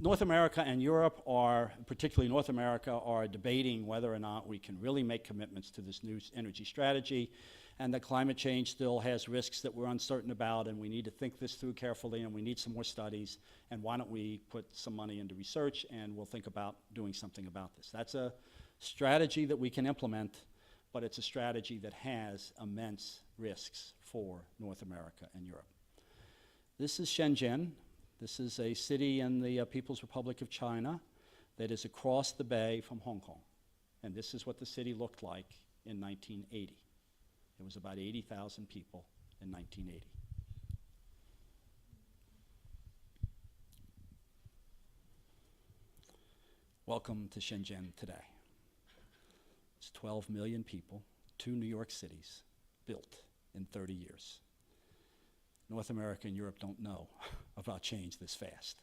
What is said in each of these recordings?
North America and Europe are, particularly North America, are debating whether or not we can really make commitments to this new energy strategy, and that climate change still has risks that we're uncertain about, and we need to think this through carefully, and we need some more studies, and why don't we put some money into research, and we'll think about doing something about this. That's a strategy that we can implement, but it's a strategy that has immense risks for North America and Europe. This is Shenzhen. This is a city in the People's Republic of China that is across the bay from Hong Kong. And this is what the city looked like in 1980. It was about 80,000 people in 1980. Welcome to Shenzhen today. It's 12 million people, 2 New York cities built in 30 years. North America and Europe don't know about change this fast.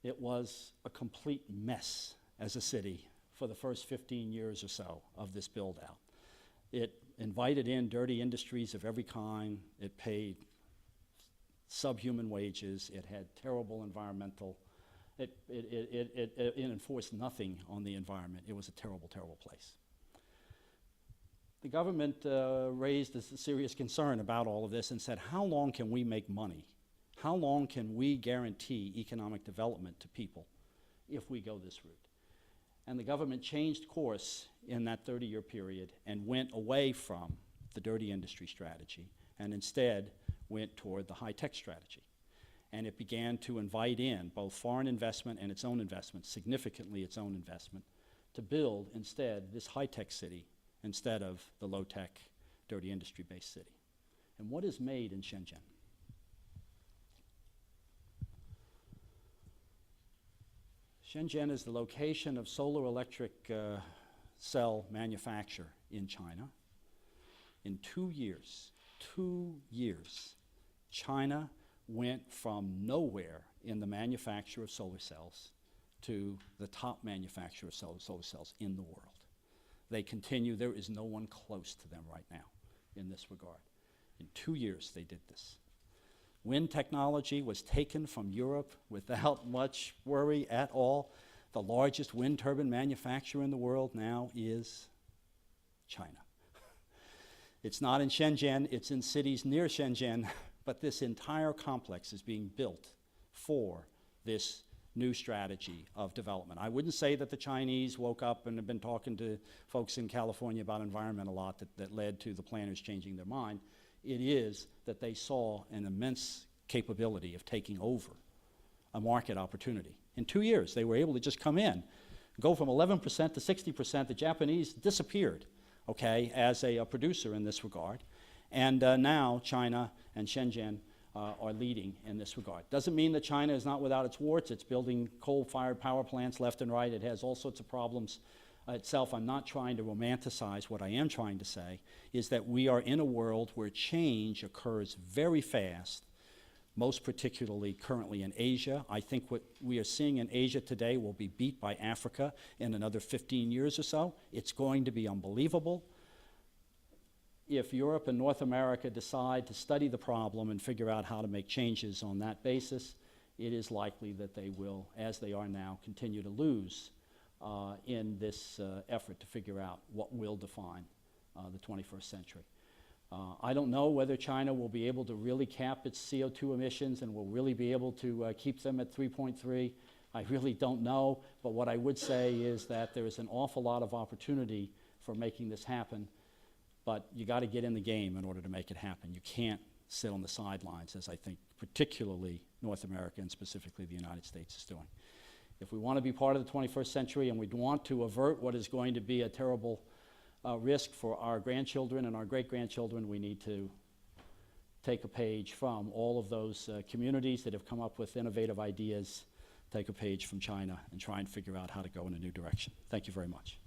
It was a complete mess as a city for the first 15 years or so of this build-out. It invited in dirty industries of every kind. It paid subhuman wages. It had terrible environmental. It enforced nothing on the environment. It was a terrible, terrible place. The government raised a serious concern about all of this and said, how long can we make money? How long can we guarantee economic development to people if we go this route? And the government changed course in that 30-year period and went away from the dirty industry strategy and instead went toward the high-tech strategy. And it began to invite in both foreign investment and its own investment, significantly its own investment, to build instead this high-tech city instead of the low-tech, dirty industry-based city. And what is made in Shenzhen? Shenzhen is the location of solar electric cell manufacture in China. In 2 years, China went from nowhere in the manufacture of solar cells to the top manufacturer of solar cells in the world. They continue. There is no one close to them right now in this regard. In 2 years, they did this. Wind technology was taken from Europe without much worry at all. The largest wind turbine manufacturer in the world now is China. It's not in Shenzhen, it's in cities near Shenzhen, but this entire complex is being built for this new strategy of development. I wouldn't say that the Chinese woke up and have been talking to folks in California about environment a lot that led to the planners changing their mind. It is that they saw an immense capability of taking over a market opportunity. In 2 years, they were able to just come in, go from 11% to 60%. The Japanese disappeared, okay, as a producer in this regard. And now China and Shenzhen are leading in this regard. Doesn't mean that China is not without its warts. It's building coal-fired power plants left and right. It has all sorts of problems itself. I'm not trying to romanticize. What I am trying to say is that we are in a world where change occurs very fast, most particularly currently in Asia. I think what we are seeing in Asia today will be beat by Africa in another 15 years or so. It's going to be unbelievable. If Europe and North America decide to study the problem and figure out how to make changes on that basis, it is likely that they will, as they are now, continue to lose in this effort to figure out what will define the 21st century. I don't know whether China will be able to really cap its CO2 emissions and will really be able to keep them at 3.3. I really don't know, but what I would say is that there is an awful lot of opportunity for making this happen. But you got to get in the game in order to make it happen. You can't sit on the sidelines, as I think particularly North America and specifically the United States is doing. If we want to be part of the 21st century and we want to avert what is going to be a terrible risk for our grandchildren and our great-grandchildren, we need to take a page from all of those communities that have come up with innovative ideas, take a page from China and try and figure out how to go in a new direction. Thank you very much.